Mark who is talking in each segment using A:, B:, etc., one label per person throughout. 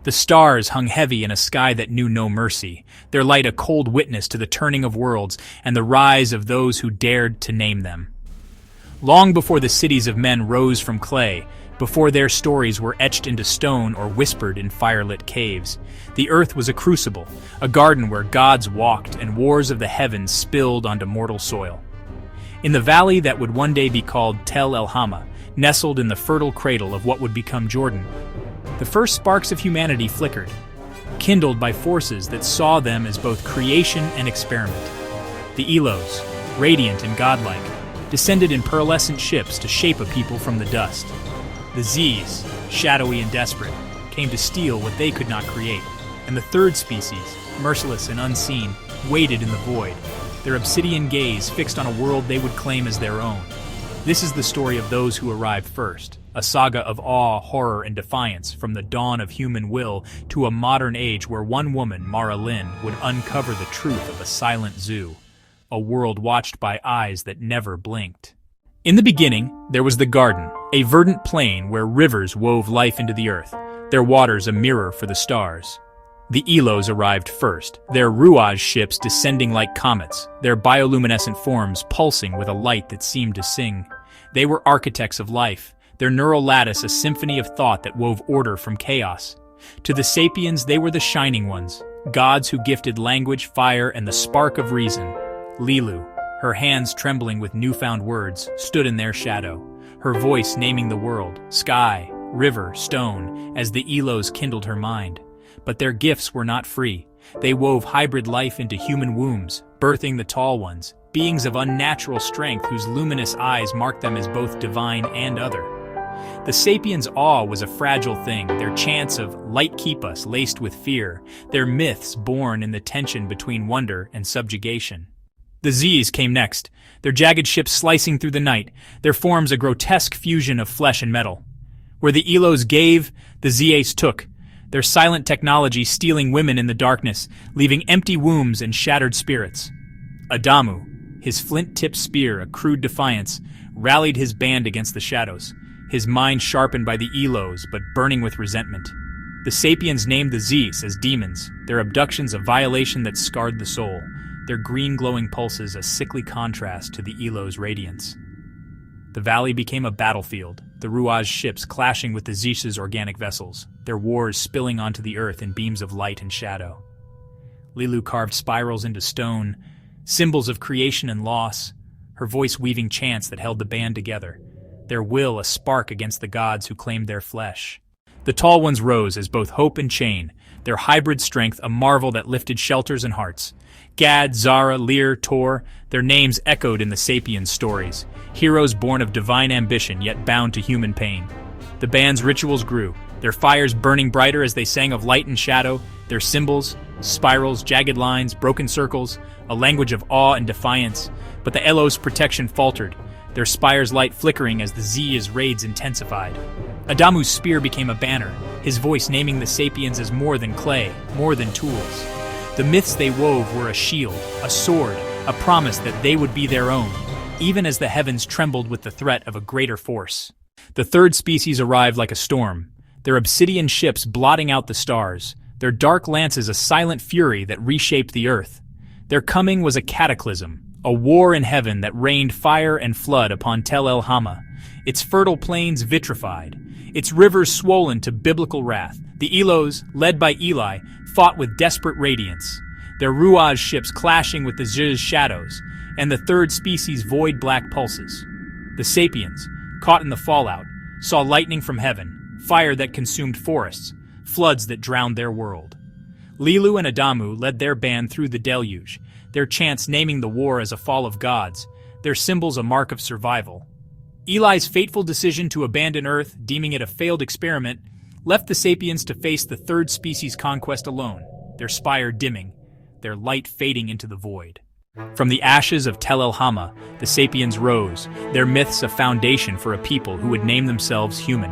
A: The stars hung heavy in a sky that knew no mercy, their light a cold witness to the turning of worlds and the rise of those who dared to name them. Long before the cities of men rose from clay, before their stories were etched into stone or whispered in firelit caves, the earth was a crucible, a garden where gods walked and wars of the heavens spilled onto mortal soil. In the valley that would one day be called Tel El-Hama, nestled in the fertile cradle of what would become Jordan, the first sparks of humanity flickered, kindled by forces that saw them as both creation and experiment. The Elohs, radiant and godlike, descended in pearlescent ships to shape a people from the dust. The Z's, shadowy and desperate, came to steal what they could not create, and the third species, merciless and unseen, waited in the void, their obsidian gaze fixed on a world they would claim as their own. This is the story of those who arrived first, a saga of awe, horror, and defiance from the dawn of human will to a modern age where one woman, Mara Lynn, would uncover the truth of a silent zoo, a world watched by eyes that never blinked. In the beginning, there was the garden, a verdant plain where rivers wove life into the earth, their waters a mirror for the stars. The Elohs arrived first, their Ruaj ships descending like comets, their bioluminescent forms pulsing with a light that seemed to sing. They were architects of life, their neural lattice a symphony of thought that wove order from chaos. To the sapiens, they were the shining ones, gods who gifted language, fire, and the spark of reason. Lilu, her hands trembling with newfound words, stood in their shadow, her voice naming the world, sky, river, stone, as the Elohs kindled her mind. But their gifts were not free. They wove hybrid life into human wombs, birthing the tall ones, beings of unnatural strength whose luminous eyes marked them as both divine and other. The sapiens' awe was a fragile thing, their chants of "light keep us" laced with fear, their myths born in the tension between wonder and subjugation. The Z's came next, their jagged ships slicing through the night, their forms a grotesque fusion of flesh and metal. Where the Elohs gave, the Z's took, their silent technology stealing women in the darkness, leaving empty wombs and shattered spirits. Adamu, his flint-tipped spear a crude defiance, rallied his band against the shadows, his mind sharpened by the Elohs but burning with resentment. The sapiens named the Z's as demons, their abductions a violation that scarred the soul, their green glowing pulses a sickly contrast to the Elohs' radiance. The valley became a battlefield, the Ruaj ships clashing with the Z's organic vessels, their wars spilling onto the earth in beams of light and shadow. Lilu carved spirals into stone, symbols of creation and loss, her voice weaving chants that held the band together, their will a spark against the gods who claimed their flesh. The tall ones rose as both hope and chain, their hybrid strength a marvel that lifted shelters and hearts. Gad, Zara, Lear, Tor, their names echoed in the sapiens' stories, heroes born of divine ambition yet bound to human pain. The band's rituals grew, their fires burning brighter as they sang of light and shadow, their symbols, spirals, jagged lines, broken circles, a language of awe and defiance. But the Elohs' protection faltered, their spire's light flickering as the Z's raids intensified. Adamu's spear became a banner, his voice naming the sapiens as more than clay, more than tools. The myths they wove were a shield, a sword, a promise that they would be their own, even as the heavens trembled with the threat of a greater force. The third species arrived like a storm, their obsidian ships blotting out the stars, their dark lances a silent fury that reshaped the earth. Their coming was a cataclysm, a war in heaven that rained fire and flood upon Tel El-Hama, its fertile plains vitrified, its rivers swollen to biblical wrath. The Elohs, led by Eli, fought with desperate radiance, their Ruaj ships clashing with the Z's shadows, and the third species' void black pulses. The sapiens, caught in the fallout, saw lightning from heaven, fire that consumed forests, floods that drowned their world. Lilu and Adamu led their band through the deluge, their chants naming the war as a fall of gods, their symbols a mark of survival. Eli's fateful decision to abandon Earth, deeming it a failed experiment, left the sapiens to face the third species' conquest alone, their spire dimming, their light fading into the void. From the ashes of Tel El-Hama, the sapiens rose, their myths a foundation for a people who would name themselves human.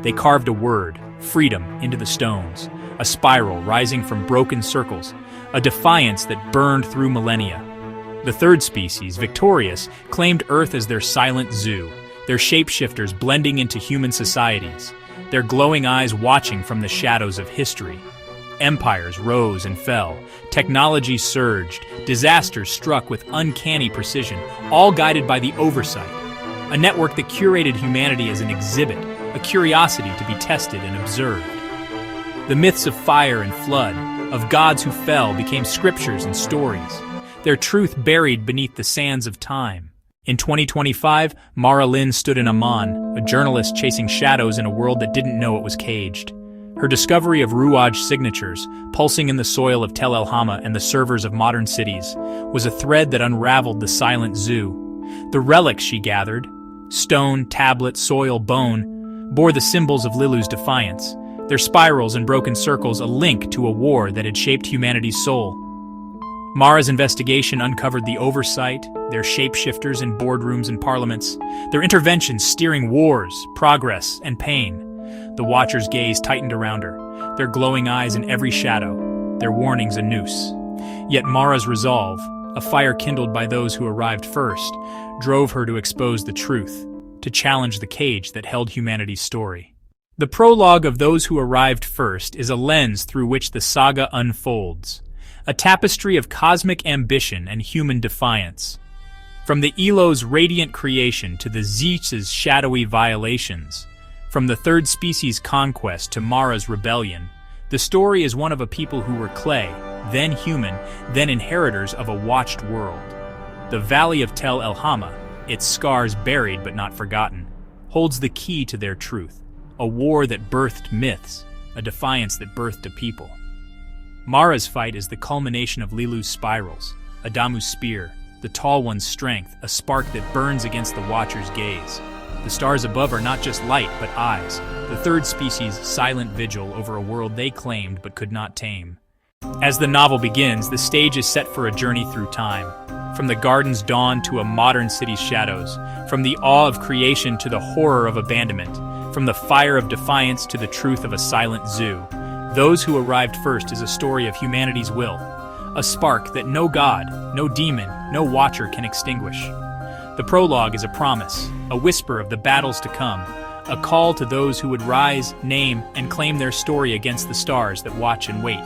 A: They carved a word, freedom, into the stones, a spiral rising from broken circles, a defiance that burned through millennia. The third species, victorious, claimed Earth as their silent zoo, their shapeshifters blending into human societies, their glowing eyes watching from the shadows of history. Empires rose and fell, technology surged, disasters struck with uncanny precision, all guided by the oversight. A network that curated humanity as an exhibit, a curiosity to be tested and observed. The myths of fire and flood, of gods who fell, became scriptures and stories, their truth buried beneath the sands of time. In 2025, Mara Lin stood in Amman, a journalist chasing shadows in a world that didn't know it was caged. Her discovery of Ruaj signatures, pulsing in the soil of Tel El Hama and the servers of modern cities, was a thread that unraveled the silent zoo. The relics she gathered, stone, tablet, soil, bone, bore the symbols of Lilu's defiance, their spirals and broken circles a link to a war that had shaped humanity's soul. Mara's investigation uncovered the oversight, their shapeshifters in boardrooms and parliaments, their interventions steering wars, progress, and pain. The Watcher's gaze tightened around her, their glowing eyes in every shadow, their warnings a noose. Yet Mara's resolve, a fire kindled by those who arrived first, drove her to expose the truth, to challenge the cage that held humanity's story. The prologue of Those Who Arrived First is a lens through which the saga unfolds, a tapestry of cosmic ambition and human defiance. From the Elohs' radiant creation to the Zeus' shadowy violations, from the third species' conquest to Mara's rebellion, the story is one of a people who were clay, then human, then inheritors of a watched world. The Valley of Tel El Hama, its scars buried but not forgotten, holds the key to their truth, a war that birthed myths, a defiance that birthed a people. Mara's fight is the culmination of Lilu's spirals, Adamu's spear, the Tall One's strength, a spark that burns against the Watcher's gaze. The stars above are not just light, but eyes, the third species' silent vigil over a world they claimed but could not tame. As the novel begins, the stage is set for a journey through time. From the garden's dawn to a modern city's shadows, from the awe of creation to the horror of abandonment, from the fire of defiance to the truth of a silent zoo. Those Who Arrived First is a story of humanity's will, a spark that no god, no demon, no watcher can extinguish. The prologue is a promise, a whisper of the battles to come, a call to those who would rise, name, and claim their story against the stars that watch and wait.